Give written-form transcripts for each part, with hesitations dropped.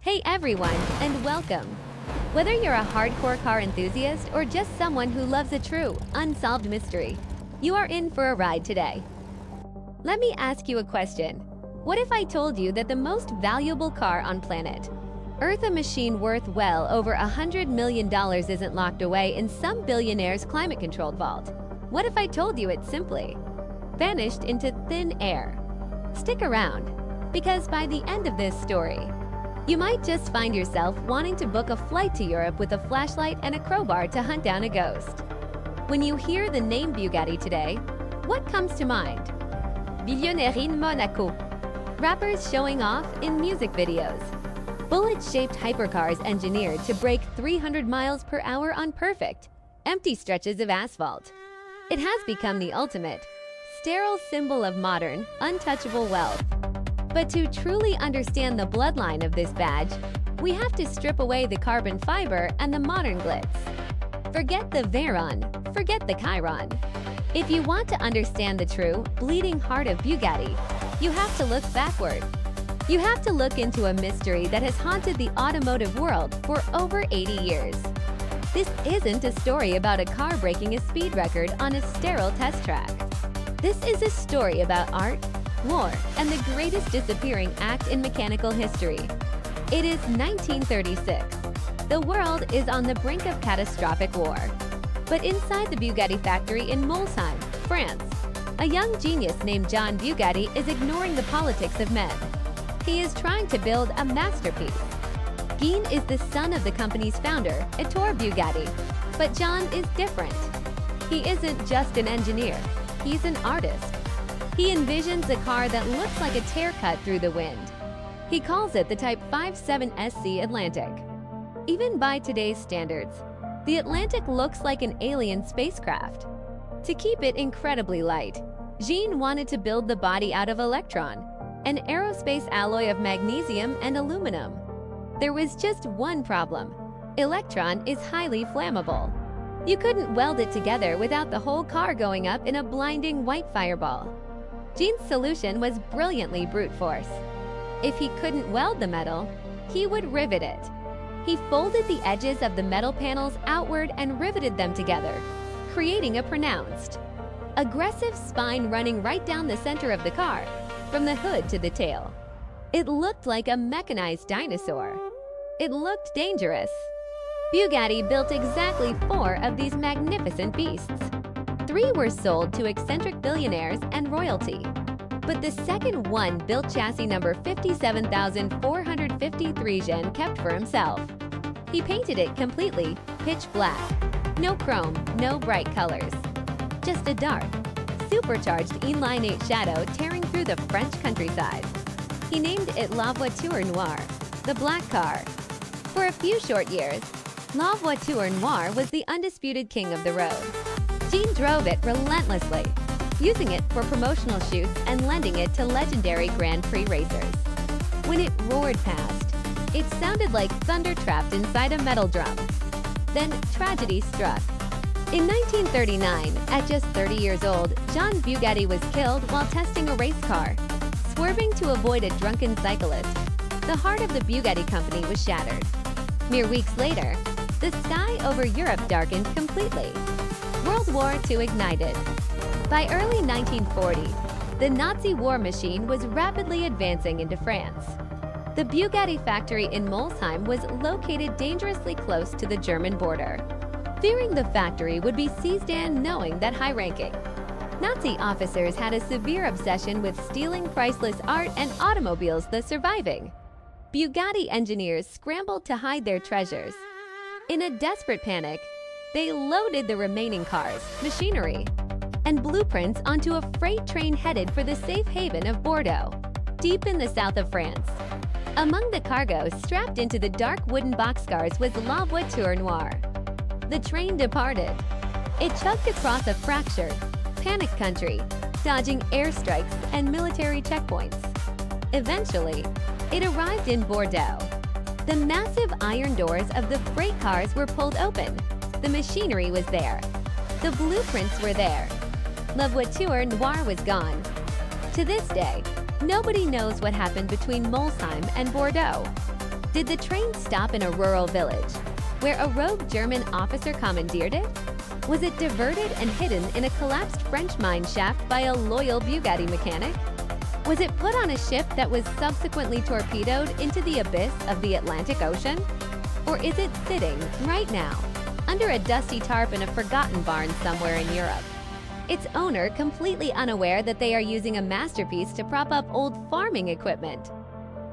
Hey everyone, and welcome! Whether you're a hardcore car enthusiast or just someone who loves a true, unsolved mystery, you are in for a ride today. Let me ask you a question. What if I told you that the most valuable car on planet Earth, a machine worth well over $100 million, isn't locked away in some billionaire's climate-controlled vault? What if I told you it simply vanished into thin air? Stick around, because by the end of this story, you might just find yourself wanting to book a flight to Europe with a flashlight and a crowbar to hunt down a ghost. When you hear the name Bugatti today, what comes to mind? Billionnaire in Monaco. Rappers showing off in music videos. Bullet-shaped hypercars engineered to break 300 miles per hour on perfect, empty stretches of asphalt. It has become the ultimate, sterile symbol of modern, untouchable wealth. But to truly understand the bloodline of this badge, we have to strip away the carbon fiber and the modern glitz. Forget the Veyron, forget the Chiron. If you want to understand the true, bleeding heart of Bugatti, you have to look backward. You have to look into a mystery that has haunted the automotive world for over 80 years. This isn't a story about a car breaking a speed record on a sterile test track. This is a story about art, war, and the greatest disappearing act in mechanical history. It is 1936. The world is on the brink of catastrophic war. But inside the Bugatti factory in Molsheim, France, a young genius named Jean Bugatti is ignoring the politics of men. He is trying to build a masterpiece. Jean is the son of the company's founder, Ettore Bugatti. But Jean is different. He isn't just an engineer, he's an artist. He envisions a car that looks like a tear cut through the wind. He calls it the Type 57 SC Atlantic. Even by today's standards, the Atlantic looks like an alien spacecraft. To keep it incredibly light, Jean wanted to build the body out of electron, an aerospace alloy of magnesium and aluminum. There was just one problem. Electron is highly flammable. You couldn't weld it together without the whole car going up in a blinding white fireball. Jean's solution was brilliantly brute force. If he couldn't weld the metal, he would rivet it. He folded the edges of the metal panels outward and riveted them together, creating a pronounced, aggressive spine running right down the center of the car, from the hood to the tail. It looked like a mechanized dinosaur. It looked dangerous. Bugatti built exactly 4 of these magnificent beasts. 3 were sold to eccentric billionaires and royalty. But the second one, built chassis number 57,453 Jean, kept for himself. He painted it completely pitch black. No chrome, no bright colors. Just a dark, supercharged inline 8 shadow tearing through the French countryside. He named it La Voiture Noire, the black car. For a few short years, La Voiture Noire was the undisputed king of the road. Jean drove it relentlessly, using it for promotional shoots and lending it to legendary Grand Prix racers. When it roared past, it sounded like thunder trapped inside a metal drum. Then tragedy struck. In 1939, at just 30 years old, Jean Bugatti was killed while testing a race car. Swerving to avoid a drunken cyclist, the heart of the Bugatti company was shattered. Mere weeks later, the sky over Europe darkened completely. World War II ignited. By early 1940, the Nazi war machine was rapidly advancing into France. The Bugatti factory in Molsheim was located dangerously close to the German border. Fearing the factory would be seized and knowing that high-ranking Nazi officers had a severe obsession with stealing priceless art and automobiles, the surviving Bugatti engineers scrambled to hide their treasures. In a desperate panic, they loaded the remaining cars, machinery, and blueprints onto a freight train headed for the safe haven of Bordeaux, deep in the south of France. Among the cargo strapped into the dark wooden boxcars was La Voiture Noire. The train departed. It chugged across a fractured, panicked country, dodging airstrikes and military checkpoints. Eventually, it arrived in Bordeaux. The massive iron doors of the freight cars were pulled open. The machinery was there. The blueprints were there. La Voiture Noire was gone. To this day, nobody knows what happened between Molsheim and Bordeaux. Did the train stop in a rural village, where a rogue German officer commandeered it? Was it diverted and hidden in a collapsed French mine shaft by a loyal Bugatti mechanic? Was it put on a ship that was subsequently torpedoed into the abyss of the Atlantic Ocean? Or is it sitting, right now, under a dusty tarp in a forgotten barn somewhere in Europe? Its owner completely unaware that they are using a masterpiece to prop up old farming equipment.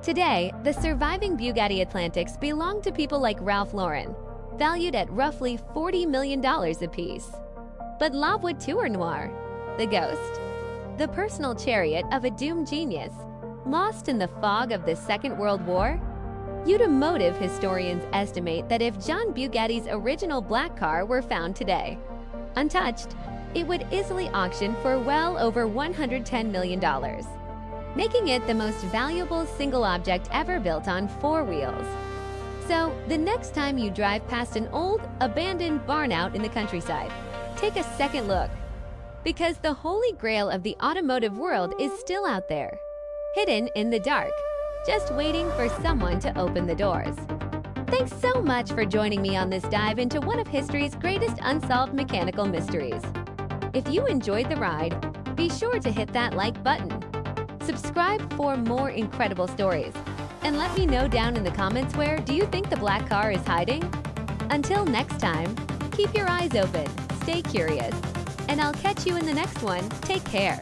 Today, the surviving Bugatti Atlantics belong to people like Ralph Lauren, valued at roughly $40 million apiece. But la Voiture Noire, the ghost, the personal chariot of a doomed genius, lost in the fog of the Second World War? Automotive historians estimate that if Jean Bugatti's original black car were found today, untouched, it would easily auction for well over $110 million, making it the most valuable single object ever built on four wheels. So, the next time you drive past an old, abandoned barn out in the countryside, take a second look, because the holy grail of the automotive world is still out there, hidden in the dark, just waiting for someone to open the doors. Thanks so much for joining me on this dive into one of history's greatest unsolved mechanical mysteries. If you enjoyed the ride, be sure to hit that like button. Subscribe for more incredible stories. And let me know down in the comments, where do you think the black car is hiding? Until next time, keep your eyes open, stay curious, and I'll catch you in the next one. Take care.